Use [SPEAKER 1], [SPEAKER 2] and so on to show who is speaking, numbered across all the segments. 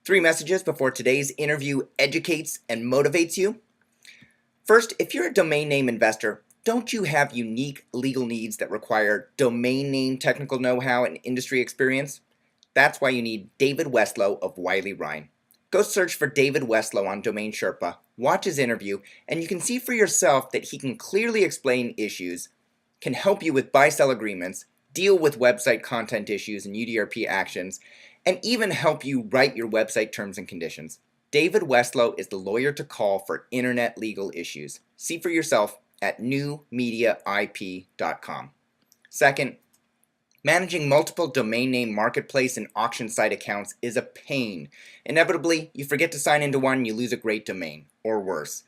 [SPEAKER 1] 3 messages before today's interview educates and motivates you. First, if you're a domain name investor, don't you have unique legal needs that require domain name technical know-how and industry experience? That's why you need David Westlow of Wiley Ryan. Go search for David Westlow on Domain Sherpa, watch his interview, and you can see for yourself that he can clearly explain issues, can help you with buy-sell agreements, deal with website content issues and UDRP actions, and even help you write your website terms and conditions. David Westlow is the lawyer to call for internet legal issues. See for yourself at newmediaip.com. Second, managing multiple domain name marketplace and auction site accounts is a pain. Inevitably, you forget to sign into one and you lose a great domain, or worse.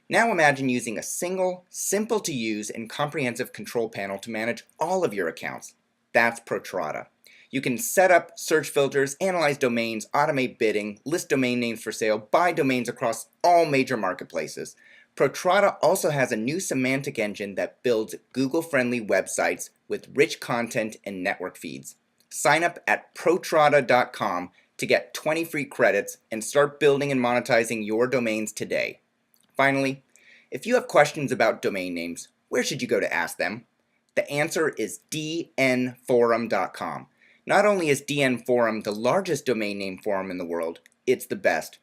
[SPEAKER 1] Now imagine using a single, simple to use and comprehensive control panel to manage all of your accounts. That's Protrata. You can set up search filters, analyze domains, automate bidding, list domain names for sale, buy domains across all major marketplaces. Protrata also has a new semantic engine that builds Google-friendly websites with rich content and network feeds. Sign up at protrata.com to get 20 free credits and start building and monetizing your domains today. Finally, if you have questions about domain names, where should you go to ask them? The answer is dnforum.com. Not only is DN Forum the largest domain name forum in the world, it's the best.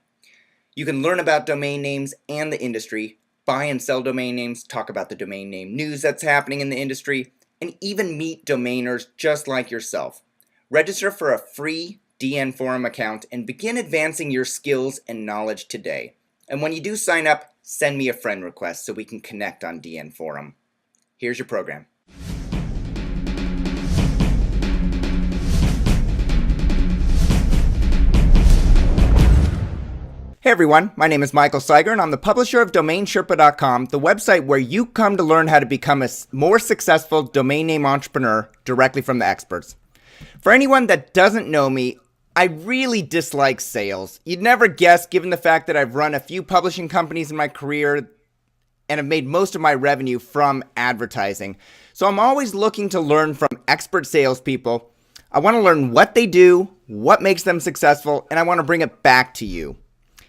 [SPEAKER 1] You can learn about domain names and the industry, buy and sell domain names, talk about the domain name news that's happening in the industry, and even meet domainers just like yourself. Register for a free DN Forum account and begin advancing your skills and knowledge today. And when you do sign up, send me a friend request so we can connect on DN Forum. Here's your program. Hey everyone, my name is Michael Seiger and I'm the publisher of DomainSherpa.com, the website where you come to learn how to become a more successful domain name entrepreneur directly from the experts. For anyone that doesn't know me, I really dislike sales. You'd never guess, given the fact that I've run a few publishing companies in my career and have made most of my revenue from advertising. So I'm always looking to learn from expert salespeople. I want to learn what they do, what makes them successful, and I want to bring it back to you.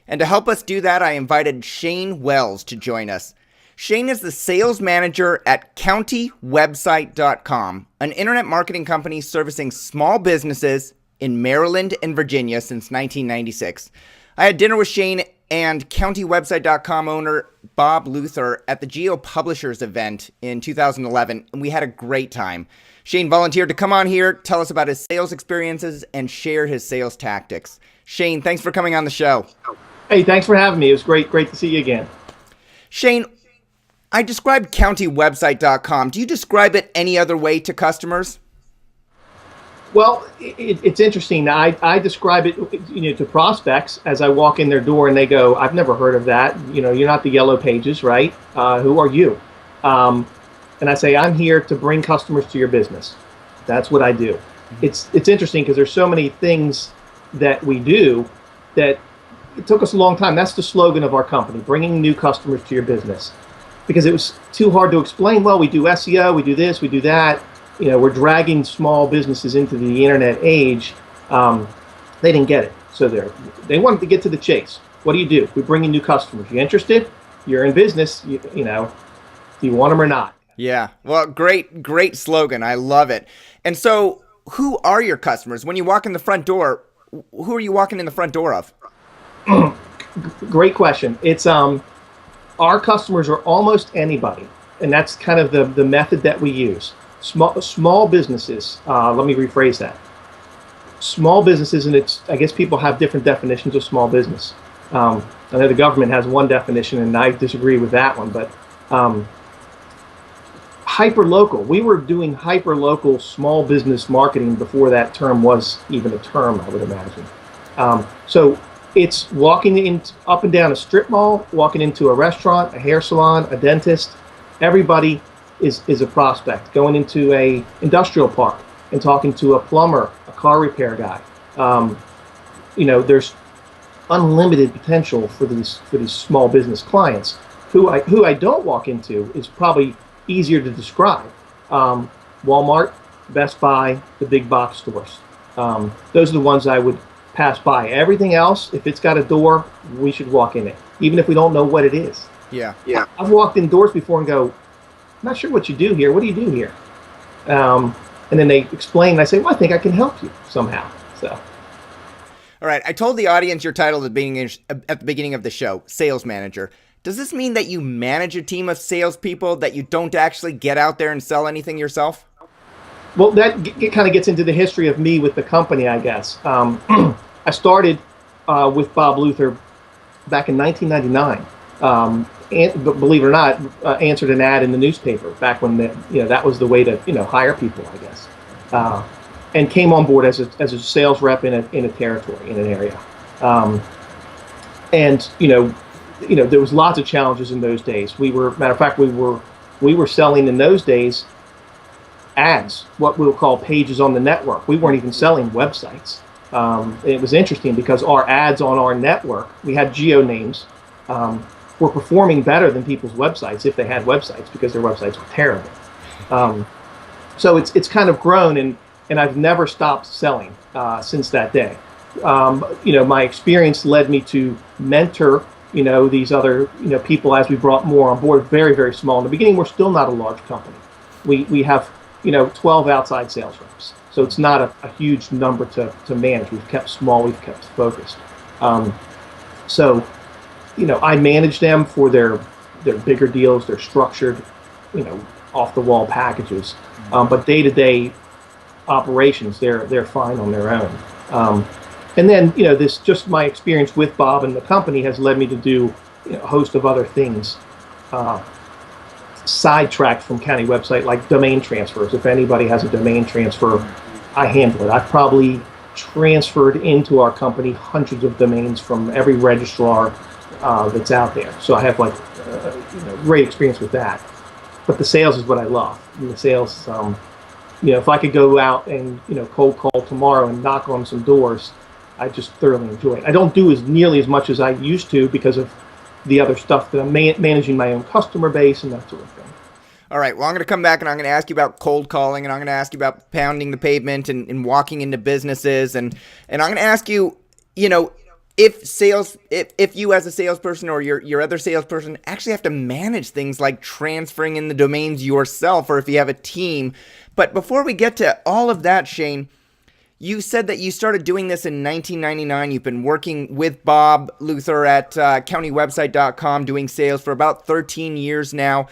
[SPEAKER 1] And to help us do that, I invited Shane Wells to join us. Shane is the sales manager at CountyWebsite.com, an internet marketing company servicing small businesses in Maryland and Virginia since 1996. I had dinner with Shane and CountyWebsite.com owner Bob Luther at the Geo Publishers event in 2011, and we had a great time. Shane volunteered to come on here, tell us about his sales experiences, and share his sales tactics. Shane, thanks for coming on the show.
[SPEAKER 2] Hey, thanks for having me. It was great to see you again.
[SPEAKER 1] Shane, I described CountyWebsite.com. Do you describe it any other way to customers?
[SPEAKER 2] Well, it's interesting. I describe it, to prospects as I walk in their door and they go, "I've never heard of that. You're not the Yellow Pages, right? Who are you?" And I say, "I'm here to bring customers to your business." That's what I do. Mm-hmm. It's interesting because there's so many things that we do that it took us a long time. That's the slogan of our company, bringing new customers to your business. Because it was too hard to explain. Well, we do SEO, we do this, we do that. We're dragging small businesses into the internet age. They didn't get it. So they wanted to get to the chase. What do? We bring in new customers. You interested? You're in business. Do you want them or not?
[SPEAKER 1] Yeah. Well, great slogan. I love it. And so who are your customers? When you walk in the front door, who are you walking in the front door of?
[SPEAKER 2] Great question. It's our customers are almost anybody, and that's kind of the method that we use. Small businesses. Let me rephrase that. Small businesses, and I guess people have different definitions of small business. I know the government has one definition, and I disagree with that one. But hyper-local. We were doing hyper-local small business marketing before that term was even a term, I would imagine. So it's walking up and down a strip mall, walking into a restaurant, a hair salon, a dentist. Everybody is a prospect. Going into a industrial park and talking to a plumber, a car repair guy. There's unlimited potential for these small business clients. Who I don't walk into is probably easier to describe. Walmart, Best Buy, the big box stores. Those are the ones I would pass by. Everything else, if it's got a door, we should walk in it, even if we don't know what it is.
[SPEAKER 1] Yeah.
[SPEAKER 2] I've walked in doors before and go, I'm not sure what you do here. What do you do here? And then they explain, and I say, well, I think I can help you somehow. So.
[SPEAKER 1] All right. I told the audience your title at the beginning of the show, sales manager. Does this mean that you manage a team of salespeople, that you don't actually get out there and sell anything yourself?
[SPEAKER 2] Well, that kind of gets into the history of me with the company, I guess. I started with Bob Luther back in 1999. And believe it or not, answered an ad in the newspaper back when that was the way to hire people, I guess. And came on board as a sales rep in a territory, in an area. And there was lots of challenges in those days. Matter of fact, we were selling in those days ads, what we'll call pages on the network. We weren't even selling websites. It was interesting because our ads on our network, we had geo names, were performing better than people's websites if they had websites, because their websites were terrible. So it's kind of grown, and I've never stopped selling since that day. My experience led me to mentor these other people as we brought more on board. Very, very small. In the beginning, we're still not a large company. We have 12 outside sales reps. So it's not a huge number to manage. We've kept small, we've kept focused. I manage them for their bigger deals, their structured, off the wall packages. But day-to-day operations, they're fine on their own. And then, this just my experience with Bob and the company has led me to do a host of other things, sidetracked from county website, like domain transfers. If anybody has a domain transfer, I handle it. I've probably transferred into our company hundreds of domains from every registrar that's out there. So I have great experience with that. But the sales is what I love. And the sales, if I could go out and cold call tomorrow and knock on some doors, I just thoroughly enjoy it. I don't do nearly as much as I used to because of the other stuff that I'm managing my own customer base and that sort of thing.
[SPEAKER 1] All right. Well, I'm going to come back and I'm going to ask you about cold calling, and I'm going to ask you about pounding the pavement and walking into businesses. And I'm going to ask you, if you as a salesperson or your other salesperson actually have to manage things like transferring in the domains yourself, or if you have a team. But before we get to all of that, Shane, you said that you started doing this in 1999. You've been working with Bob Luther at countywebsite.com doing sales for about 13 years now.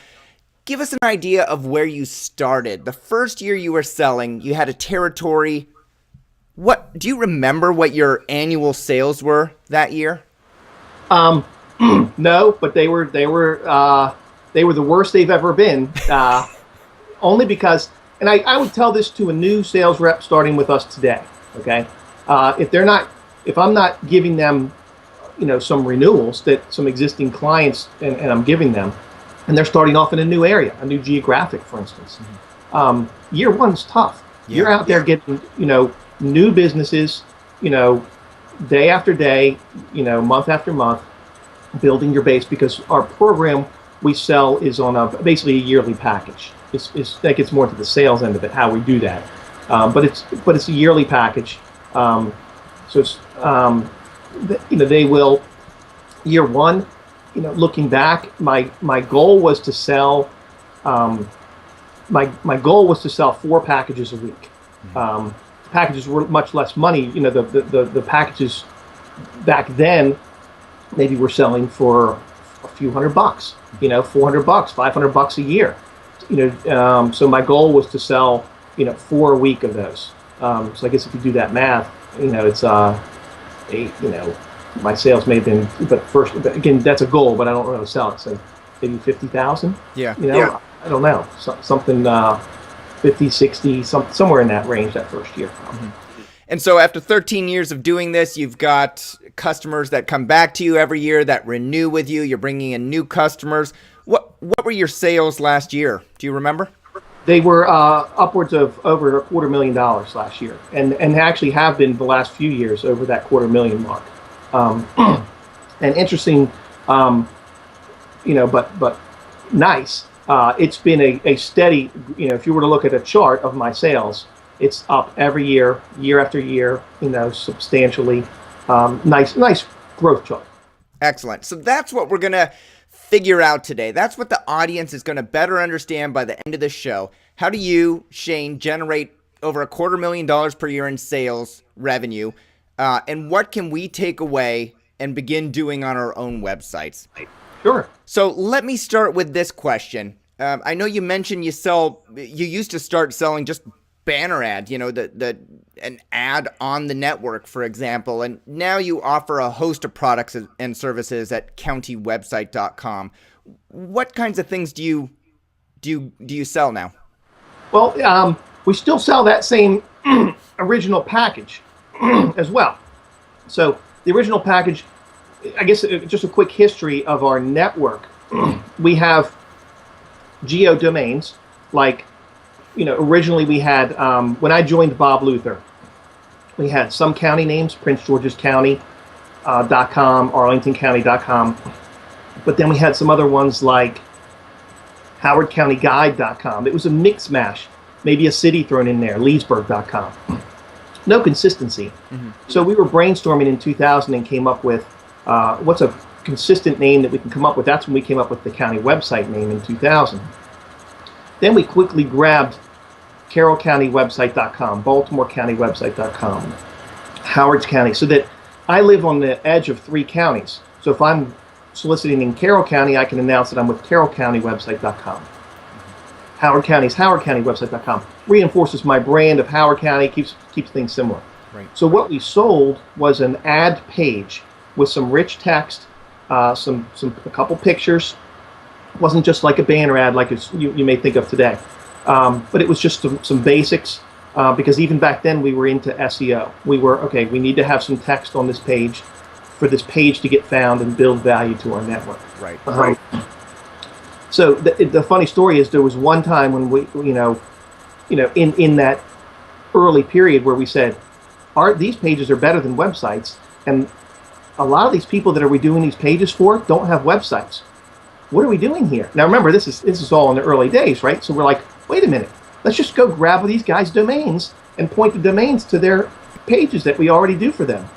[SPEAKER 1] Give us an idea of where you started. The first year you were selling, you had a territory. What do you remember what your annual sales were that year?
[SPEAKER 2] No, but they were the worst they've ever been. Only because, and I would tell this to a new sales rep starting with us today. Okay, if I'm not giving them, some renewals that some existing clients and I'm giving them, and they're starting off in a new area, a new geographic, for instance. Year one's tough. Yeah. You're out there getting, new businesses, day after day, month after month, building your base, because our program we sell is on basically a yearly package. That gets more to the sales end of it, how we do that. But it's a yearly package. So it's, they will, year one, looking back, my goal was to sell, my goal was to sell 4 packages a week. Packages were much less money. The packages back then maybe were selling for a few $100, $400, $500 a year. So my goal was to sell, 4 a week of those. So I guess if you do that math, it's my sales may have been, but again, that's a goal, but I don't really sell it. So maybe 50,000.
[SPEAKER 1] Yeah.
[SPEAKER 2] I don't know, something 50, 60, somewhere in that range that first year. Mm-hmm.
[SPEAKER 1] And so after 13 years of doing this, you've got customers that come back to you every year, that renew with you. You're bringing in new customers. What were your sales last year? Do you remember?
[SPEAKER 2] They were upwards of over $250,000 last year, and actually have been the last few years over that $250,000 mark. And interesting, but nice. It's been a steady, if you were to look at a chart of my sales, It's up every year, year after year, substantially. Nice growth chart.
[SPEAKER 1] Excellent. So that's what we're going to figure out today. That's what the audience is going to better understand by the end of the show. How do you, Shane, generate over $250,000 per year in sales revenue? And what can we take away and begin doing on our own websites?
[SPEAKER 2] Sure.
[SPEAKER 1] So let me start with this question. I know you mentioned you used to start selling just banner ad, an ad on the network, for example, and now you offer a host of products and services at countywebsite.com. What kinds of things do you sell now?
[SPEAKER 2] Well, we still sell that same original package as well. So the original package, I guess, just a quick history of our network. We have geodomains, like, originally we had, when I joined Bob Luther, we had some county names, Prince George's County, .com, ArlingtonCounty.com. But then we had some other ones like HowardCountyGuide.com. It was a mix mash, maybe a city thrown in there, Leesburg.com. No consistency. Mm-hmm. So we were brainstorming in 2000 and came up with what's a consistent name that we can come up with. That's when we came up with the county website name in 2000. Then we quickly grabbed CarrollCountyWebsite.com, BaltimoreCountyWebsite.com, Howard's County, so that I live on the edge of 3 counties. So if I'm soliciting in Carroll County, I can announce that I'm with CarrollCountyWebsite.com. Howard County's HowardCountyWebsite.com. Reinforces my brand of Howard County, keeps things similar.
[SPEAKER 1] Right.
[SPEAKER 2] So what we sold was an ad page with some rich text, a couple pictures. It wasn't just like a banner ad like you may think of today, but it was just some basics, because even back then we were into SEO. We need to have some text on this page for this page to get found and build value to our network.
[SPEAKER 1] Right.
[SPEAKER 2] Right. So the funny story is there was one time when we, in that early period where we said, these pages are better than websites, and a lot of these people that are we doing these pages for don't have websites. What are we doing here? Now remember, this is all in the early days, right? So we're like, wait a minute, let's just go grab these guys' domains and point the domains to their pages that we already do for them.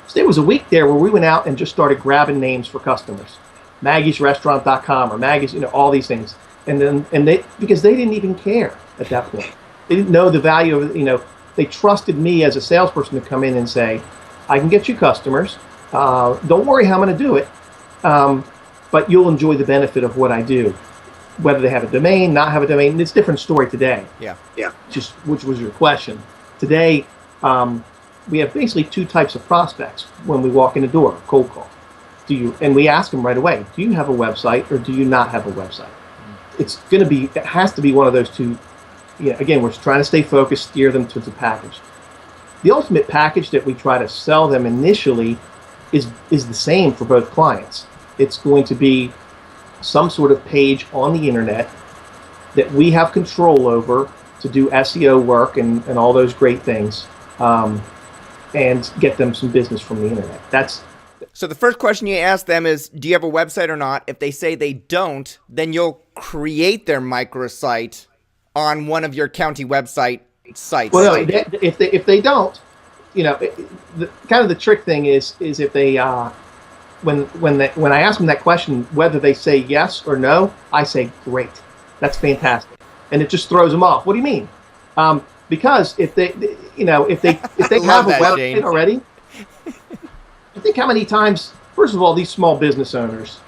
[SPEAKER 2] So there was a week there where we went out and just started grabbing names for customers. Maggie'sRestaurant.com or Maggie's, all these things. And because they didn't even care at that point. They didn't know the value of, they trusted me as a salesperson to come in and say, I can get you customers. Don't worry how I'm going to do it. But you'll enjoy the benefit of what I do. Whether they have a domain, not have a domain, it's a different story today.
[SPEAKER 1] Yeah.
[SPEAKER 2] Which was your question. Today, we have basically 2 types of prospects when we walk in the door, cold call. And we ask them right away, do you have a website or do you not have a website? It has to be one of those 2. Again, we're trying to stay focused, steer them towards a package. The ultimate package that we try to sell them initially is the same for both clients. It's going to be some sort of page on the internet that we have control over to do SEO work and all those great things, and get them some business from the internet.
[SPEAKER 1] So the first question you ask them is, do you have a website or not? If they say they don't, then you'll create their microsite on one of your county website sites.
[SPEAKER 2] Well, no, if they don't, kind of the trick thing is if they when I ask them that question, whether they say yes or no, I say great, that's fantastic, and it just throws them off. What do you mean? Because if they have a website already, I think how many times, first of all, these small business owners,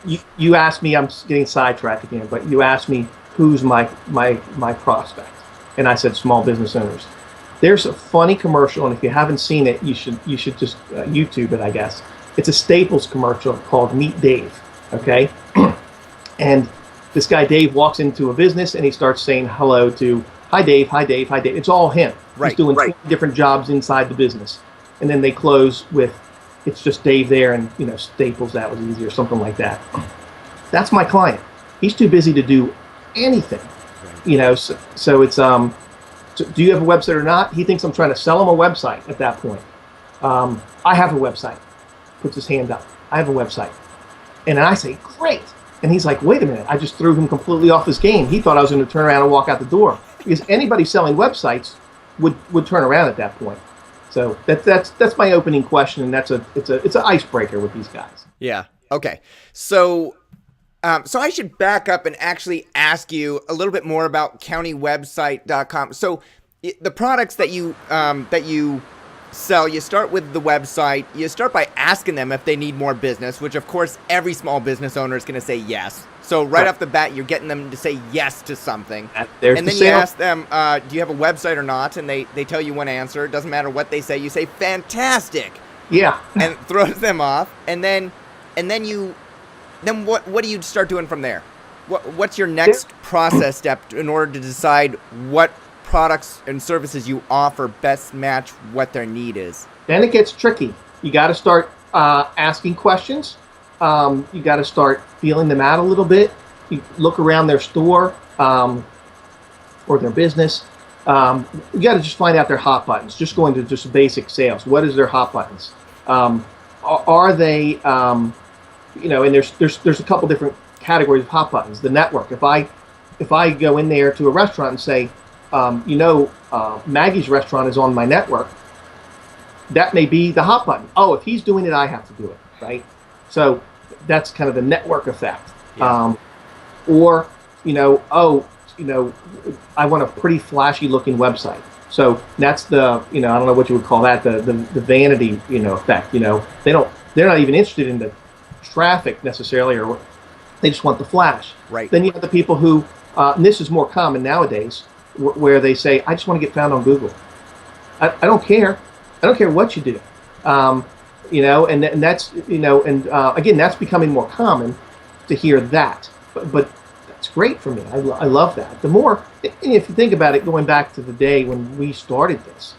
[SPEAKER 2] you asked me, I'm getting sidetracked again, but you asked me who's my prospect, and I said small business owners. There's a funny commercial, and if you haven't seen it, you should just YouTube it, I guess. It's a Staples commercial called Meet Dave, okay? And this guy Dave walks into a business and he starts saying hello to, hi Dave, hi Dave, hi Dave. It's all him.
[SPEAKER 1] Right.
[SPEAKER 2] He's doing 20 different jobs inside the business. And then they close with, it's just Dave there and, Staples, that was easy, or something like that. That's my client. He's too busy to do anything, so it's, so do you have a website or not? He thinks I'm trying to sell him a website at that point. I have a website. Puts his hand up. I have a website. And I say, great. And he's like, wait a minute, I just threw him completely off his game. He thought I was going to turn around and walk out the door, because anybody selling websites would turn around at that point. So that's my opening question, and it's an icebreaker with these guys.
[SPEAKER 1] Yeah. Okay. So I should back up and actually ask you a little bit more about countywebsite.com. So the products that you sell, you start with the website. You start by asking them if they need more business, which of course every small business owner is going to say yes. So right off the bat, you're getting them to say yes to something. And then you ask them, do you have a website or not? And they tell you one answer. It doesn't matter what they say. You say, fantastic.
[SPEAKER 2] Yeah.
[SPEAKER 1] And it throws them off. And then what do you start doing from there? What's your next process step in order to decide what products and services you offer best match what their need is?
[SPEAKER 2] Then it gets tricky. You got to start asking questions. You got to start feeling them out a little bit. You look around their store or their business. You got to just find out their hot buttons. Just going to just basic sales. What is their hot buttons? Are they, and there's a couple different categories of hot buttons. The network. If I go in there to a restaurant and say, Maggie's restaurant is on my network, that may be the hot button. Oh, if he's doing it, I have to do it, right? So that's kind of the network effect. Yeah. I want a pretty flashy looking website. So that's the, I don't know what you would call that, the vanity, effect. They're not even interested in the traffic necessarily, or they just want the flash.
[SPEAKER 1] Right.
[SPEAKER 2] Then you have the people who, and this is more common nowadays, where they say, I just want to get found on Google. I don't care. I don't care what you do. And that's, again, that's becoming more common to hear that. But that's great for me. I love that. The more, if you think about it, going back to the day when we started this,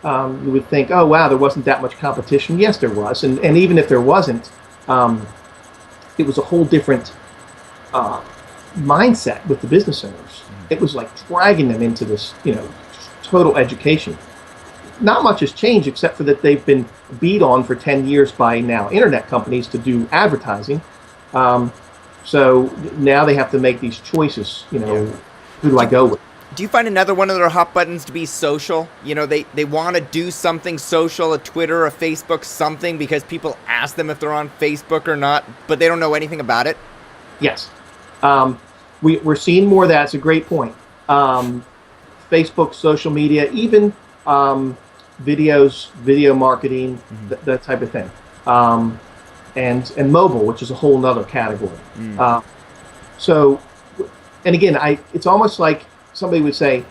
[SPEAKER 2] you would think, oh, wow, there wasn't that much competition. Yes, there was. And even if there wasn't, it was a whole different mindset with the business owners. It was like dragging them into this, total education. Not much has changed except for that they've been beat on for 10 years by now internet companies to do advertising. So now they have to make these choices, who do I go with?
[SPEAKER 1] Do you find another one of their hot buttons to be social? They want to do something social, a Twitter, a Facebook, something, because people ask them if they're on Facebook or not, but they don't know anything about it?
[SPEAKER 2] Yes. We're seeing more of that. It's a great point. Facebook, social media, even videos, video marketing, that type of thing. And mobile, which is a whole nother category. So, and again, it's almost like somebody would say,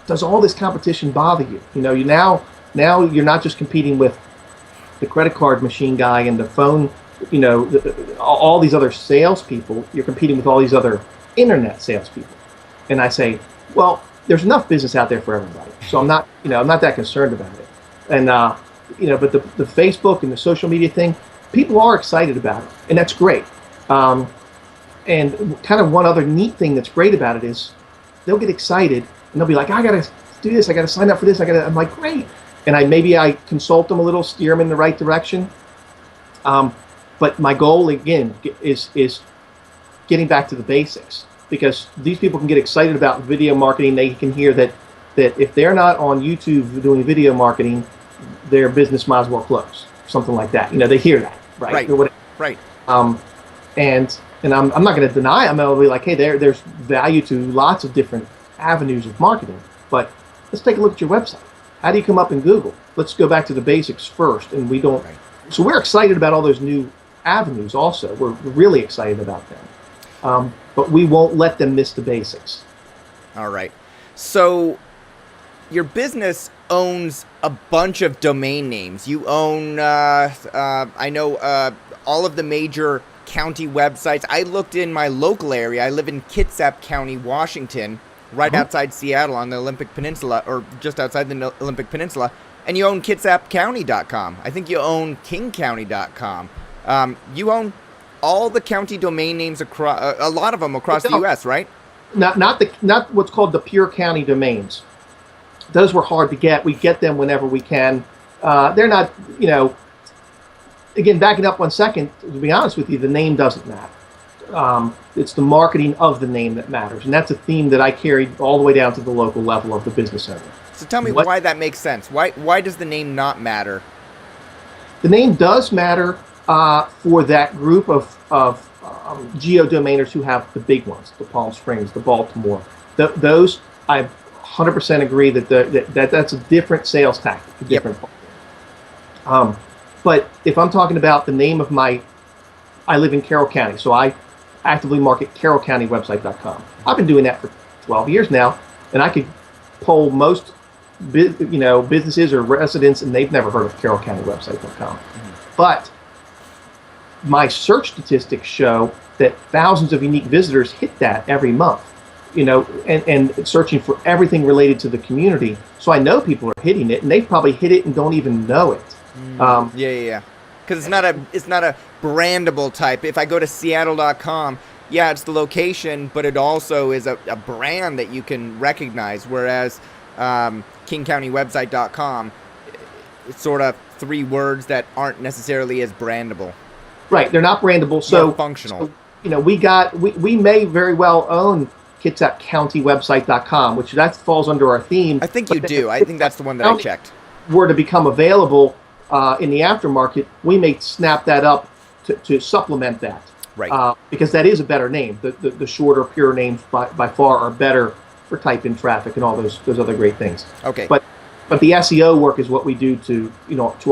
[SPEAKER 2] does all this competition bother you? Now you're not just competing with the credit card machine guy and the phone, all these other salespeople. You're competing with all these other internet salespeople. And I say, well, there's enough business out there for everybody. So I'm not that concerned about it. And, but the Facebook and the social media thing, people are excited about it, and that's great. And kind of one other neat thing that's great about it is they'll get excited and they'll be like, I got to do this. I got to sign up for this. I'm like, great. And I consult them a little, steer them in the right direction. But my goal again is getting back to the basics, because these people can get excited about video marketing. They can hear that if they're not on YouTube doing video marketing, their business might as well close, something like that. They hear that, right?
[SPEAKER 1] Right.
[SPEAKER 2] And I'm not going to deny. I'm going to be like, hey, there's value to lots of different avenues of marketing, but let's take a look at your website. How do you come up in Google? Let's go back to the basics first, and we don't. Right. So we're excited about all those new avenues. Also, we're really excited about them, but we won't let them miss the basics.
[SPEAKER 1] All right. So your business owns a bunch of domain names. You own, I know, all of the major county websites. I looked in my local area. I live in Kitsap County, Washington, right outside Seattle on the Olympic Peninsula, or just outside the Olympic Peninsula. And you own kitsapcounty.com. I think you own kingcounty.com. You own all the county domain names across, a lot of them across the U.S., right?
[SPEAKER 2] Not what's called the pure county domains. Those were hard to get. We get them whenever we can. They're not, again, backing up 1 second, to be honest with you, the name doesn't matter. It's the marketing of the name that matters, and that's a theme that I carried all the way down to the local level of the business owner.
[SPEAKER 1] So tell me why that makes sense. Why does the name not matter?
[SPEAKER 2] The name does matter for that group of geodomainers who have the big ones, the Palm Springs, the Baltimore. Those, I 100% agree that that's a different sales tactic, a different. Yep. But if I'm talking about the name of I live in Carroll County, so I actively market carrollcountywebsite.com. I've been doing that for 12 years now, and I could poll most businesses or residents, and they've never heard of carrollcountywebsite.com. Mm-hmm. But my search statistics show that thousands of unique visitors hit that every month, and searching for everything related to the community. So I know people are hitting it, and they've probably hit it and don't even know it.
[SPEAKER 1] Yeah. Because it's not a brandable type. If I go to Seattle.com, yeah, it's the location, but it also is a brand that you can recognize. Whereas KingCountyWebsite.com, it's sort of three words that aren't necessarily as brandable.
[SPEAKER 2] Right, they're not brandable. So
[SPEAKER 1] more functional.
[SPEAKER 2] So, we may very well own KitsapCountyWebsite.com, which that falls under our theme.
[SPEAKER 1] I think you do. I think that's the one that I checked.
[SPEAKER 2] Were to become available in the aftermarket, we may snap that up to supplement that.
[SPEAKER 1] Right.
[SPEAKER 2] Because that is a better name. The shorter, pure names by far are better for type-in traffic and all those other great things.
[SPEAKER 1] Okay.
[SPEAKER 2] But the SEO work is what we do to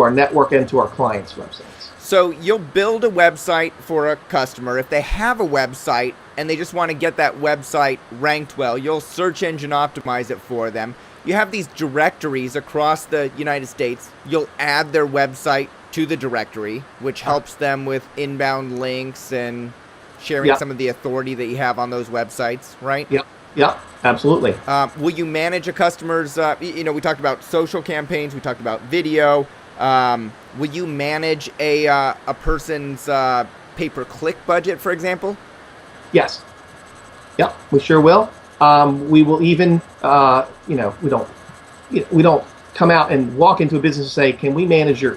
[SPEAKER 2] our network and to our clients' websites.
[SPEAKER 1] So you'll build a website for a customer. If they have a website and they just want to get that website ranked well, you'll search engine optimize it for them. You have these directories across the United States. You'll add their website to the directory, which helps them with inbound links and sharing some of the authority that you have on those websites, right?
[SPEAKER 2] Yep, absolutely.
[SPEAKER 1] Will you manage a customer's, we talked about social campaigns, we talked about video. Will you manage a person's pay-per-click budget, for example?
[SPEAKER 2] Yes. Yep, we sure will. We will even, we don't come out and walk into a business and say, can we manage your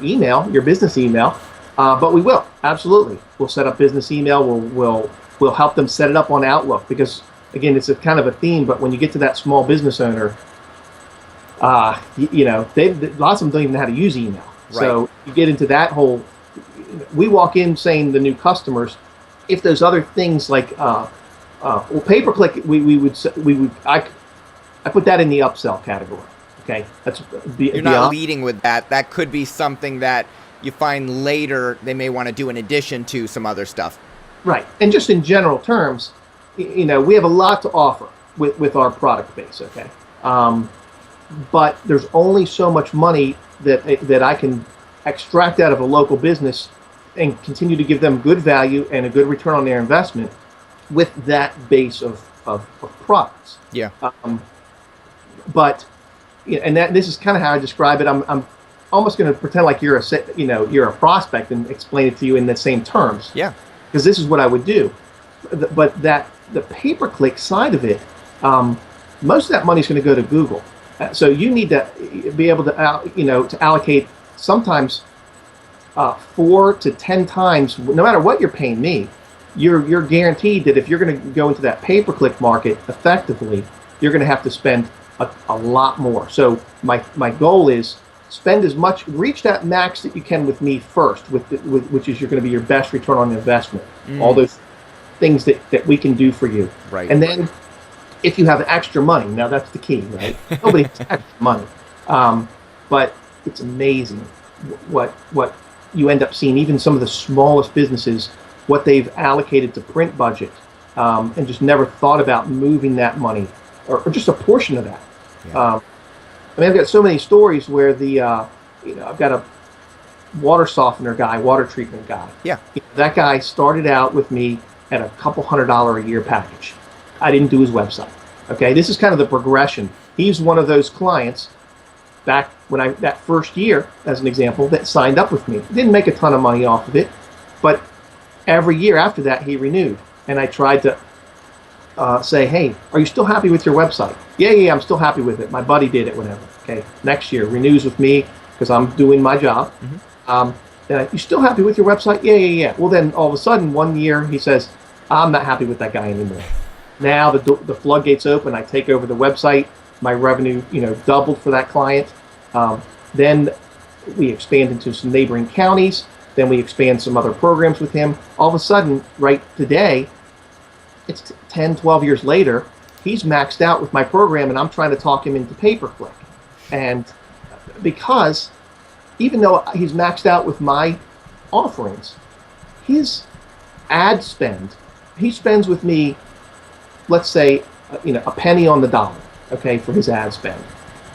[SPEAKER 2] business email? But we will, absolutely. We'll set up business email. We'll help them set it up on Outlook because, again, it's a kind of a theme. But when you get to that small business owner, lots of them don't even know how to use email. Right. So you get into that whole. We walk in saying the new customers, if there's other things like pay-per-click, I put that in the upsell category. Okay,
[SPEAKER 1] you're not leading with that. That could be something that you find later they may want to do in addition to some other stuff.
[SPEAKER 2] Right, and just in general terms, we have a lot to offer with our product base. Okay, but there's only so much money that I can extract out of a local business and continue to give them good value and a good return on their investment with that base of products.
[SPEAKER 1] Yeah.
[SPEAKER 2] But this is kind of how I describe it. I'm almost going to pretend like you're a prospect and explain it to you in the same terms.
[SPEAKER 1] Yeah.
[SPEAKER 2] Because this is what I would do. But the pay-per-click side of it, most of that money is going to go to Google. So you need to be able to allocate sometimes 4 to 10 times, no matter what you're paying me. You're guaranteed that if you're going to go into that pay-per-click market effectively, you're going to have to spend a lot more. So my goal is reach that max that you can with me first, which is you're going to be your best return on investment. All those things that we can do for you.
[SPEAKER 1] Right.
[SPEAKER 2] And then if you have extra money, now that's the key, right? Nobody has extra money. But it's amazing what you end up seeing, even some of the smallest businesses, what they've allocated to print budget, and just never thought about moving that money or just a portion of that. Yeah. I've got so many stories where I've got a water softener guy, water treatment guy.
[SPEAKER 1] Yeah.
[SPEAKER 2] That guy started out with me at a couple $100 a year package. I didn't do his website. Okay, this is kind of the progression. He's one of those clients back when that first year, as an example, that signed up with me. Didn't make a ton of money off of it, but every year after that he renewed. And I tried to say, hey, are you still happy with your website? Yeah, I'm still happy with it. My buddy did it, whatever. Okay, next year renews with me because I'm doing my job. Mm-hmm. You still happy with your website? Yeah. Well, then all of a sudden one year he says, I'm not happy with that guy anymore. Now the floodgates open. I take over the website. My revenue, doubled for that client. Then we expand into some neighboring counties. Then we expand some other programs with him. All of a sudden, right today, it's 10, 12 years later, he's maxed out with my program, and I'm trying to talk him into pay-per-click. And because even though he's maxed out with my offerings, his ad spend, he spends with me, let's say, a penny on the dollar, okay, for his ad spend.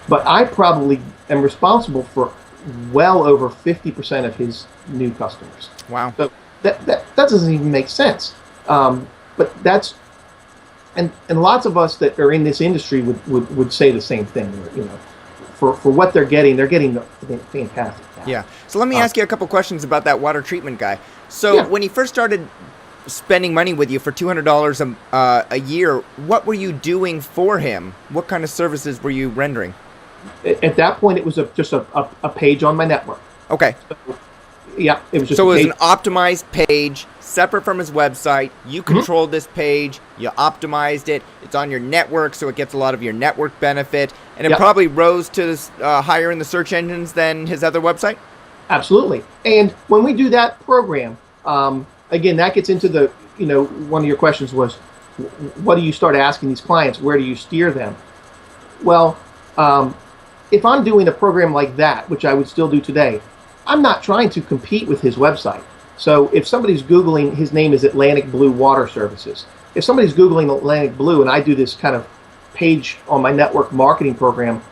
[SPEAKER 2] But I probably am responsible for well over 50% of his new customers.
[SPEAKER 1] Wow.
[SPEAKER 2] So that doesn't even make sense. But that's, and lots of us that are in this industry would say the same thing. For what they're getting fantastic.
[SPEAKER 1] Yeah. So let me ask you a couple questions about that water treatment guy. So when he first started spending money with you for $200 a year, what were you doing for him? What kind of services were you rendering?
[SPEAKER 2] At that point, it was just a page on my network.
[SPEAKER 1] Okay.
[SPEAKER 2] So, yeah, it was just.
[SPEAKER 1] So it was an optimized page, separate from his website. You controlled this page. You optimized it. It's on your network, so it gets a lot of your network benefit, and it probably rose to higher in the search engines than his other website.
[SPEAKER 2] Absolutely. And when we do that program, again, that gets into the, one of your questions was, what do you start asking these clients? Where do you steer them? Well, if I'm doing a program like that, which I would still do today, I'm not trying to compete with his website. So if somebody's Googling, his name is Atlantic Blue Water Services. If somebody's Googling Atlantic Blue and I do this kind of page on my network marketing program,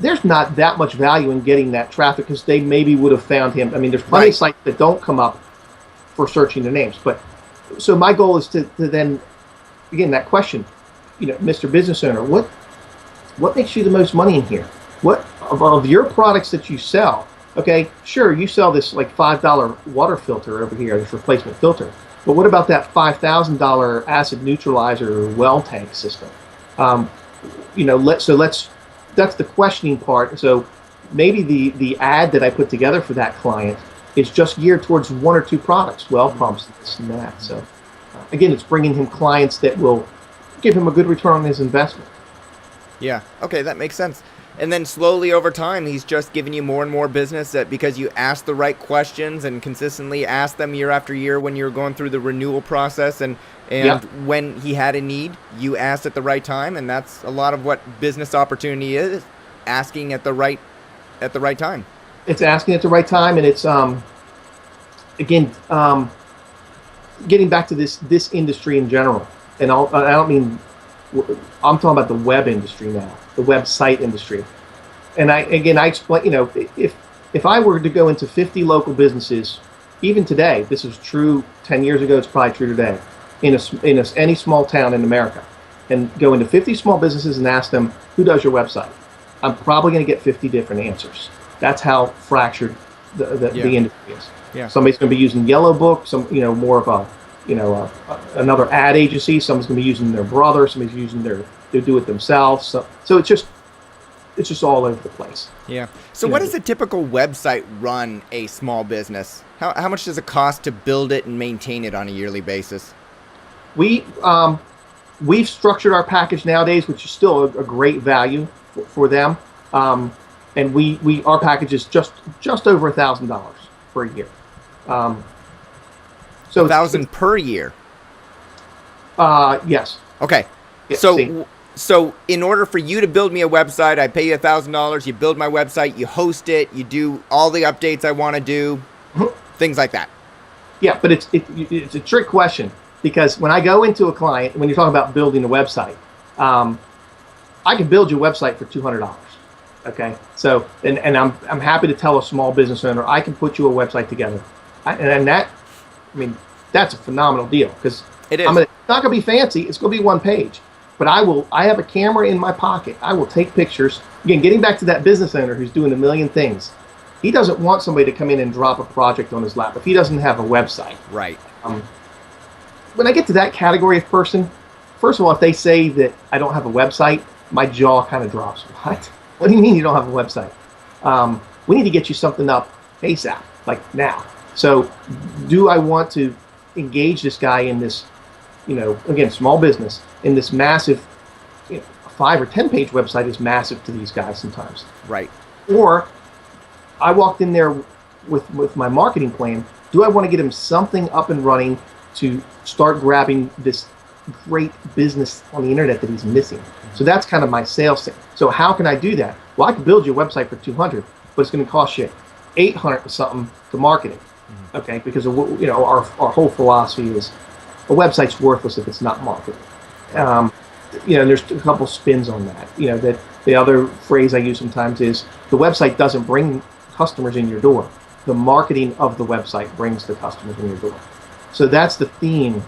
[SPEAKER 2] there's not that much value in getting that traffic because they maybe would have found him. I mean, there's plenty of sites that don't come up for searching their names. But so my goal is to then, again, that question, Mr. Business Owner, what makes you the most money in here? What of your products that you sell? Okay, sure, you sell this like $5 water filter over here, this replacement filter. But what about that $5,000 acid neutralizer well tank system? That's the questioning part. So maybe the ad that I put together for that client is just geared towards one or two products, well pumps, this and that. So again, it's bringing him clients that will give him a good return on his investment.
[SPEAKER 1] Yeah. Okay, that makes sense. And then slowly over time, he's just giving you more and more business because you asked the right questions and consistently asked them year after year when you were going through the renewal process. And when he had a need, you asked at the right time. And that's a lot of what business opportunity is, asking at the right time.
[SPEAKER 2] It's asking at the right time. And it's, again, getting back to this industry in general. And I don't mean, I'm talking about the web industry now, the website industry. And I explain, if I were to go into 50 local businesses, even today, this is true 10 years ago, it's probably true today, in any small town in America, and go into 50 small businesses and ask them, who does your website? I'm probably going to get 50 different answers. That's how fractured the industry is. Yeah. Somebody's going to be using Yellow Book, more of a, another ad agency. Someone's going to be using their brother. Somebody's using they do it themselves. So it's just all over the place.
[SPEAKER 1] Yeah. So what does a typical website run a small business? How much does it cost to build it and maintain it on a yearly basis?
[SPEAKER 2] We've structured our package nowadays, which is still a great value for them. And our package is just over $1,000 for a year.
[SPEAKER 1] So $1,000 per year.
[SPEAKER 2] Yes.
[SPEAKER 1] Okay. Yeah, so in order for you to build me a website, I pay you $1,000. You build my website, you host it, you do all the updates I want to do, things like that.
[SPEAKER 2] Yeah, but it's a trick question because when I go into a client, when you're talking about building a website, I can build your website for $200. Okay. So and I'm happy to tell a small business owner I can put you a website together, that's a phenomenal deal because
[SPEAKER 1] it is.
[SPEAKER 2] It's not going to be fancy. It's going to be one page, but I have a camera in my pocket. I will take pictures. Again, getting back to that business owner who's doing a million things, he doesn't want somebody to come in and drop a project on his lap if he doesn't have a website.
[SPEAKER 1] Right.
[SPEAKER 2] When I get to that category of person, first of all, if they say that I don't have a website, my jaw kind of drops. What? What do you mean you don't have a website? We need to get you something up ASAP, like now. So do I want to engage this guy in this again, small business, in this massive, a 5 or 10 page website is massive to these guys sometimes.
[SPEAKER 1] Right.
[SPEAKER 2] Or I walked in there with my marketing plan. Do I want to get him something up and running to start grabbing this great business on the internet that he's missing? So that's kind of my sales thing. So how can I do that? Well, I can build you a website for 200, but it's going to cost you 800 or something to market it. Okay, because our whole philosophy is a website's worthless if it's not marketed. There's a couple spins on that. That the other phrase I use sometimes is the website doesn't bring customers in your door. The marketing of the website brings the customers in your door. So that's the theme.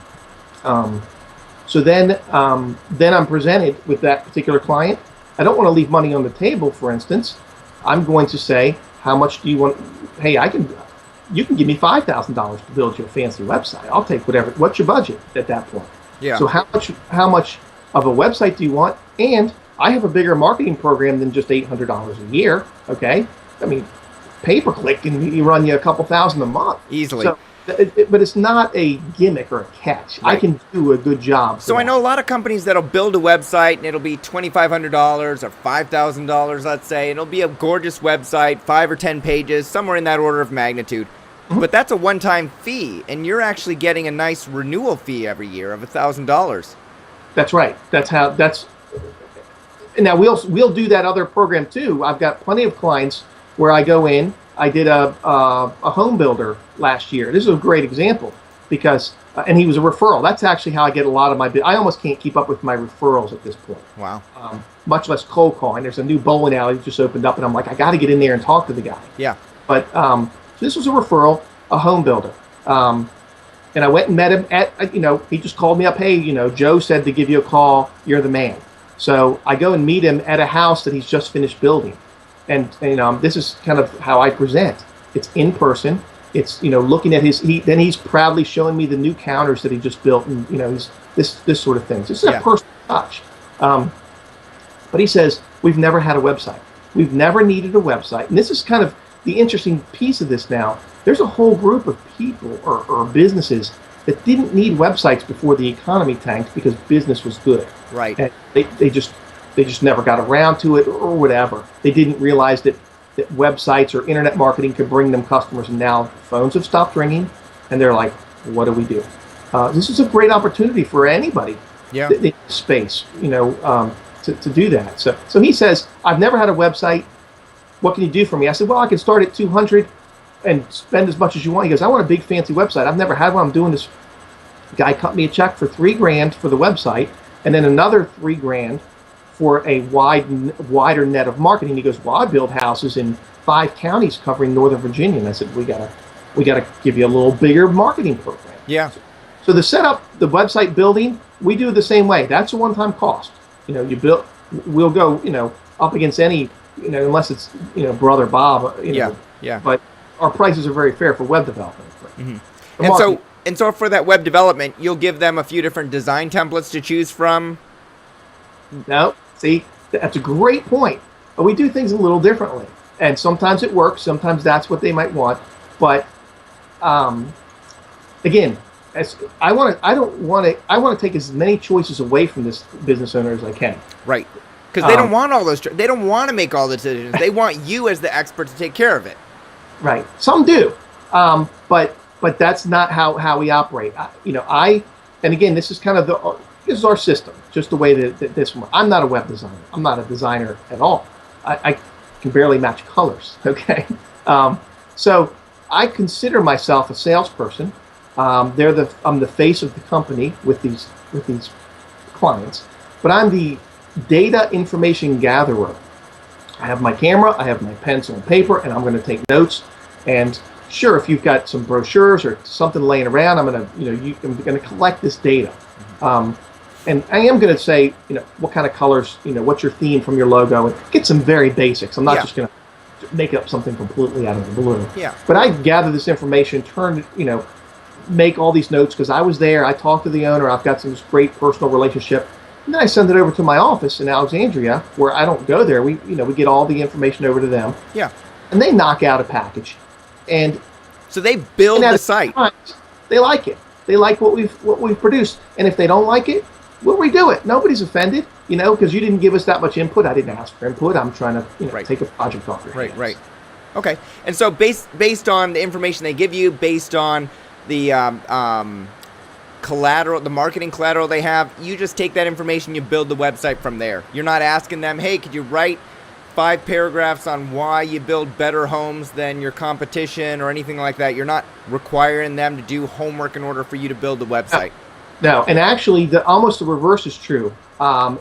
[SPEAKER 2] So then I'm presented with that particular client. I don't want to leave money on the table, for instance. I'm going to say, how much do you want? Hey, you can give me $5,000 to build you a fancy website. I'll take whatever. What's your budget at that point?
[SPEAKER 1] Yeah.
[SPEAKER 2] So how much of a website do you want? And I have a bigger marketing program than just $800 a year. Okay. I mean, pay-per-click and run you a couple thousand a month.
[SPEAKER 1] Easily.
[SPEAKER 2] So, but it's not a gimmick or a catch. Right. I can do a good job.
[SPEAKER 1] So I know a lot of companies that'll build a website and it'll be $2,500 or $5,000, let's say. It'll be a gorgeous website, 5 or 10 pages, somewhere in that order of magnitude. Mm-hmm. But that's a one-time fee, and you're actually getting a nice renewal fee every year of $1,000.
[SPEAKER 2] That's right. Now we'll do that other program too. I've got plenty of clients where I go in. I did a home builder last year. This is a great example because, and he was a referral. That's actually how I get a lot of my. I almost can't keep up with my referrals at this point.
[SPEAKER 1] Wow.
[SPEAKER 2] Much less cold calling. There's a new bowling alley that just opened up, and I'm like, I got to get in there and talk to the guy.
[SPEAKER 1] Yeah.
[SPEAKER 2] But so this was a referral, a home builder, and I went and met him at. He just called me up. Hey, Joe said to give you a call. You're the man. So I go and meet him at a house that he's just finished building. And this is kind of how I present. It's in person. It's looking at then he's proudly showing me the new counters that he just built, and he's this sort of thing. So it's a personal touch. But he says we've never had a website. We've never needed a website, and this is kind of the interesting piece of this. Now there's a whole group of people or businesses that didn't need websites before the economy tanked because business was good.
[SPEAKER 1] Right.
[SPEAKER 2] And they just never got around to it or whatever. They didn't realize that websites or internet marketing could bring them customers, and now phones have stopped ringing, and they're like, what do we do? This is a great opportunity for anybody in space, to do that. So he says, I've never had a website. What can you do for me? I said, well, I can start at 200 and spend as much as you want. He goes, I want a big fancy website. I've never had one. I'm doing this. Guy cut me a check for $3,000 for the website, and then another $3,000 for a wider net of marketing. He goes, well, I build houses in 5 counties covering Northern Virginia. And I said, we gotta give you a little bigger marketing program.
[SPEAKER 1] Yeah.
[SPEAKER 2] So the setup, the website building, we do it the same way. That's a one-time cost. We'll go, up against any, unless it's, Brother Bob,
[SPEAKER 1] Yeah.
[SPEAKER 2] But our prices are very fair for web development.
[SPEAKER 1] Mm-hmm. And so for that web development, you'll give them a few different design templates to choose from.
[SPEAKER 2] No, see, that's a great point. But we do things a little differently, and sometimes it works. Sometimes that's what they might want. But again, I want to take as many choices away from this business owner as I can.
[SPEAKER 1] Right, because they don't want all those. They don't want to make all the decisions. They want you as the expert to take care of it. Right.
[SPEAKER 2] Some do, but that's not how we operate. And again, this is kind of this is our system, just the way that this one. I'm not a web designer. I'm not a designer at all. I can barely match colors. Okay, so I consider myself a salesperson. I'm the face of the company with these clients, but I'm the data information gatherer. I have my camera, I have my pencil and paper, and I'm going to take notes. And sure, if you've got some brochures or something laying around, I'm going to collect this data. And I am going to say, what kind of colors, what's your theme from your logo, and get some very basics. I'm not just going to make up something completely out of the blue.
[SPEAKER 1] Yeah.
[SPEAKER 2] But I gather this information, make all these notes because I was there. I talked to the owner. I've got this great personal relationship. And then I send it over to my office in Alexandria, where I don't go there. We get all the information over to them.
[SPEAKER 1] Yeah.
[SPEAKER 2] And they knock out a package. And
[SPEAKER 1] so they build the site.
[SPEAKER 2] They like it. they like what we've produced, and if they don't like it, we'll redo it. Nobody's offended, because you didn't give us that much input. I didn't ask for input. I'm trying to
[SPEAKER 1] Right.
[SPEAKER 2] take a project off your
[SPEAKER 1] Right.
[SPEAKER 2] hands.
[SPEAKER 1] Right. Okay. And so based on the information they give you, based on the collateral, the marketing collateral they have, you just take that information, you build the website from there. You're not asking them, hey, could you write 5 paragraphs on why you build better homes than your competition or anything like that. You're not requiring them to do homework in order for you to build the website.
[SPEAKER 2] No, and actually, almost the reverse is true.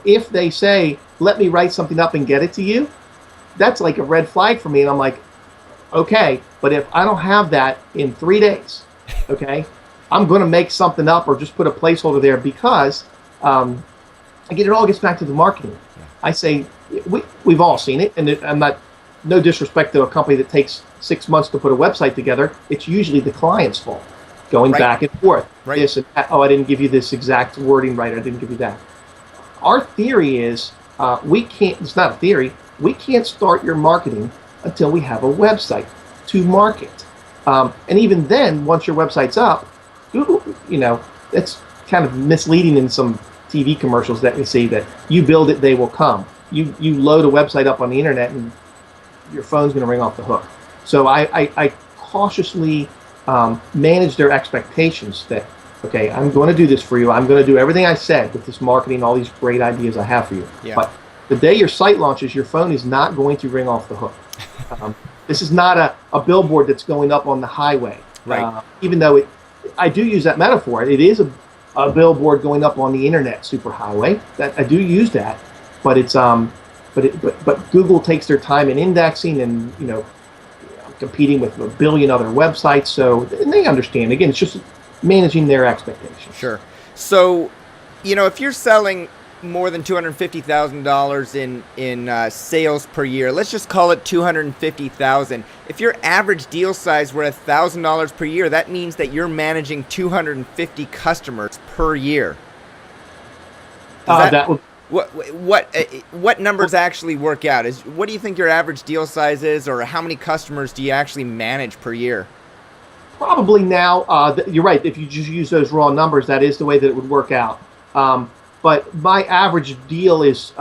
[SPEAKER 2] If they say, "Let me write something up and get it to you," that's like a red flag for me, and I'm like, "Okay," but if I don't have that in 3 days, okay, I'm going to make something up or just put a placeholder there because, again, it all gets back to the marketing. I say we've all seen it, and I'm not, no disrespect to a company that takes 6 months to put a website together. It's usually the client's fault, going back and forth.
[SPEAKER 1] Right.
[SPEAKER 2] This and that. Oh, I didn't give you this exact wording right. I didn't give you that. Our theory is we can't. It's not a theory. We can't start your marketing until we have a website to market. And even then, once your website's up, Google, that's kind of misleading in some TV commercials that we see, that you build it, they will come. You load a website up on the internet and your phone's going to ring off the hook. So I cautiously manage their expectations that, okay, I'm going to do this for you. I'm going to do everything I said with this marketing, all these great ideas I have for you.
[SPEAKER 1] Yeah.
[SPEAKER 2] But the day your site launches, your phone is not going to ring off the hook. This is not a billboard that's going up on the highway.
[SPEAKER 1] Right.
[SPEAKER 2] Even though I do use that metaphor. It is a billboard going up on the internet superhighway. That I do use that, but it's but Google takes their time in indexing and competing with a billion other websites. So and they understand. Again, it's just managing their expectations.
[SPEAKER 1] Sure. So, if you're selling more than $250,000 in sales per year, let's just call it $250,000. If your average deal size were $1,000 per year, that means that you're managing 250 customers per year. What numbers actually work out? What do you think your average deal size is, or how many customers do you actually manage per year?
[SPEAKER 2] Probably now, you're right. If you just use those raw numbers, that is the way that it would work out. But my average deal is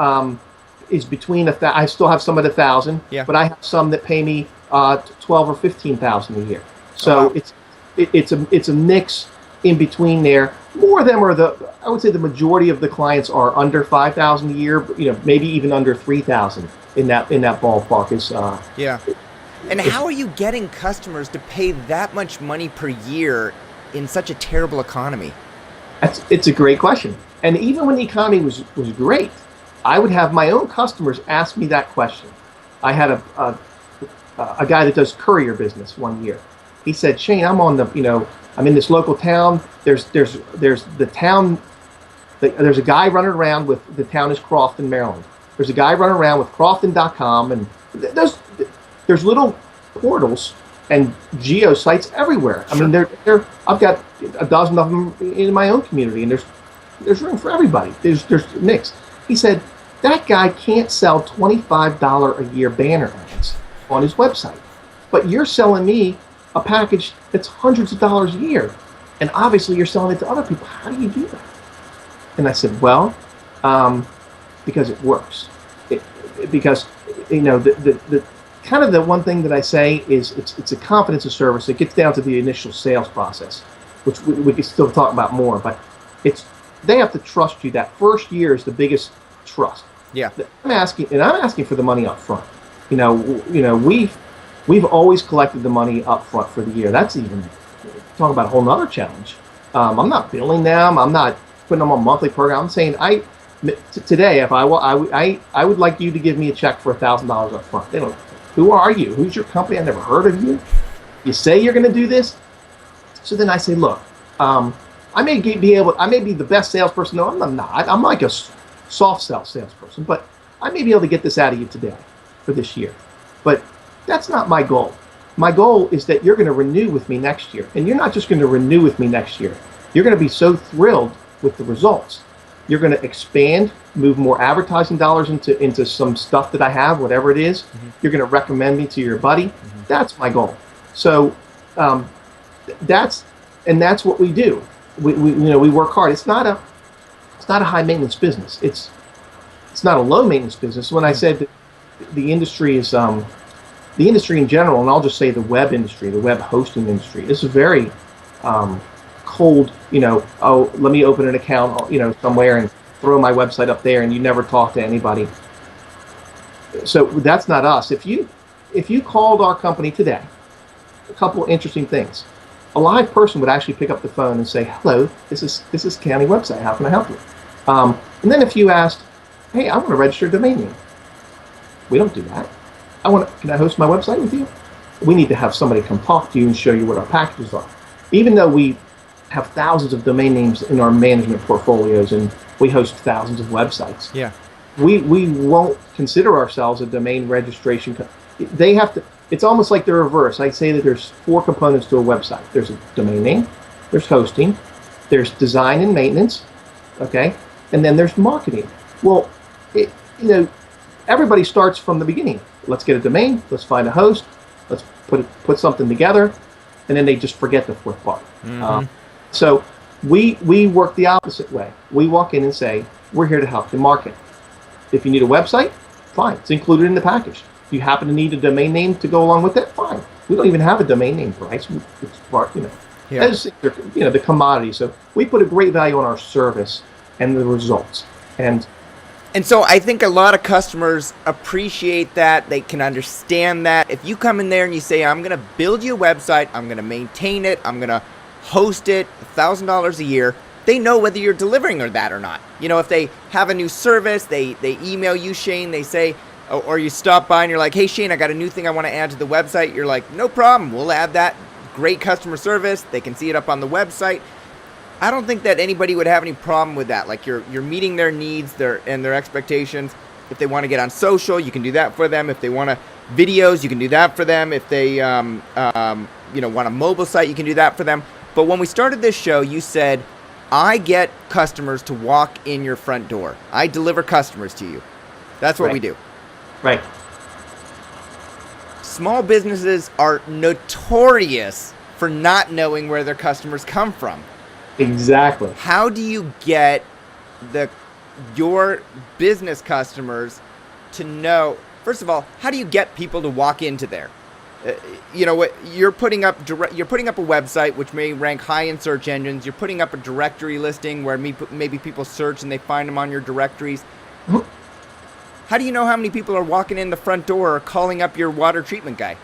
[SPEAKER 2] between I still have some at 1,000, but I have some that pay me 12 or 15,000 a year. So it's a mix in between there. More of them are I would say the majority of the clients are under 5,000 a year, but, maybe even under 3,000 in that ballpark is.
[SPEAKER 1] And how are you getting customers to pay that much money per year in such a terrible economy?
[SPEAKER 2] It's a great question. And even when the economy was great, I would have my own customers ask me that question. I had a guy that does courier business one year. He said, "Shane, I'm I'm in this local town. There's the town. There's a guy running around with, the town is Crofton, Maryland. There's a guy running around with Crofton.com, and there's little portals and geo sites everywhere.
[SPEAKER 1] Sure.
[SPEAKER 2] I mean, I've got a dozen of them in my own community, and there's room for everybody. There's a mix." He said, "That guy can't sell $25 a year banner ads on his website, but you're selling me a package that's hundreds of dollars a year, and obviously you're selling it to other people. How do you do that?" And I said, "Well, because it works. Because the kind of the one thing that I say is it's a confidence of service. It gets down to the initial sales process, which we can still talk about more, but they have to trust you. That first year is the biggest trust.
[SPEAKER 1] Yeah.
[SPEAKER 2] I'm asking for the money up front. We've always collected the money up front for the year. That's even talking about a whole nother challenge. I'm not billing them. I'm not putting them on monthly program. I'm saying today, if I would like you to give me a check for $1,000 up front. They don't. Who are you? Who's your company? I never heard of you. You say you're going to do this. So then I say, look, I may be the best salesperson. No, I'm not. I'm like a soft sell salesperson, but I may be able to get this out of you today for this year. But that's not my goal. My goal is that you're going to renew with me next year. And you're not just going to renew with me next year. You're going to be so thrilled with the results. You're going to expand, move more advertising dollars into some stuff that I have, whatever it is. Mm-hmm. You're going to recommend me to your buddy. Mm-hmm. That's my goal. So that's what we do. we work hard. It's not a high maintenance business. It's not a low maintenance business. When I said that the industry is the industry in general, and I'll just say the web industry, the web hosting industry, is a very cold. Oh, let me open an account, somewhere and throw my website up there, and you never talk to anybody. So that's not us. If you called our company today, a couple of interesting things. A live person would actually pick up the phone and say, "Hello, this is county website. How can I help you?" And then if you asked, "Hey, I want to register a domain name," we don't do that. Can I host my website with you? We need to have somebody come talk to you and show you what our packages are. Even though we have thousands of domain names in our management portfolios and we host thousands of websites,
[SPEAKER 1] Yeah.
[SPEAKER 2] we won't consider ourselves a domain registration They have to. It's almost like the reverse. I say that there's 4 components to a website. There's a domain name, there's hosting, there's design and maintenance, okay, and then there's marketing. Well, everybody starts from the beginning. Let's get a domain, let's find a host, let's put something together, and then they just forget the 4th part. So we work the opposite way. We walk in and say, we're here to help you market. If you need a website, fine, it's included in the package. If you happen to need a domain name to go along with it, fine. We don't even have a domain name price. It's part,
[SPEAKER 1] Yeah.
[SPEAKER 2] the commodity. So we put a great value on our service and the results.
[SPEAKER 1] And so I think a lot of customers appreciate that. They can understand that. If you come in there and you say, I'm going to build you a website, I'm going to maintain it, I'm going to host it, $1,000 a year, they know whether you're delivering that or not. If they have a new service, they email you, Shane, they say, or you stop by and you're like, hey, Shane, I got a new thing I want to add to the website. You're like, no problem, we'll add that. Great customer service. They can see it up on the website. I don't think that anybody would have any problem with that. Like you're meeting their needs, and their expectations. If they want to get on social, you can do that for them. If they want videos, you can do that for them. If they want a mobile site, you can do that for them. But when we started this show, you said, I get customers to walk in your front door. I deliver customers to you. That's what we do.
[SPEAKER 2] Right.
[SPEAKER 1] Small businesses are notorious for not knowing where their customers come from.
[SPEAKER 2] Exactly.
[SPEAKER 1] How do you get your business customers to know? First of all, how do you get people to walk into there? You're putting up a website which may rank high in search engines. You're putting up a directory listing where maybe people search and they find them on your directories. How do you know how many people are walking in the front door or calling up your water treatment guy?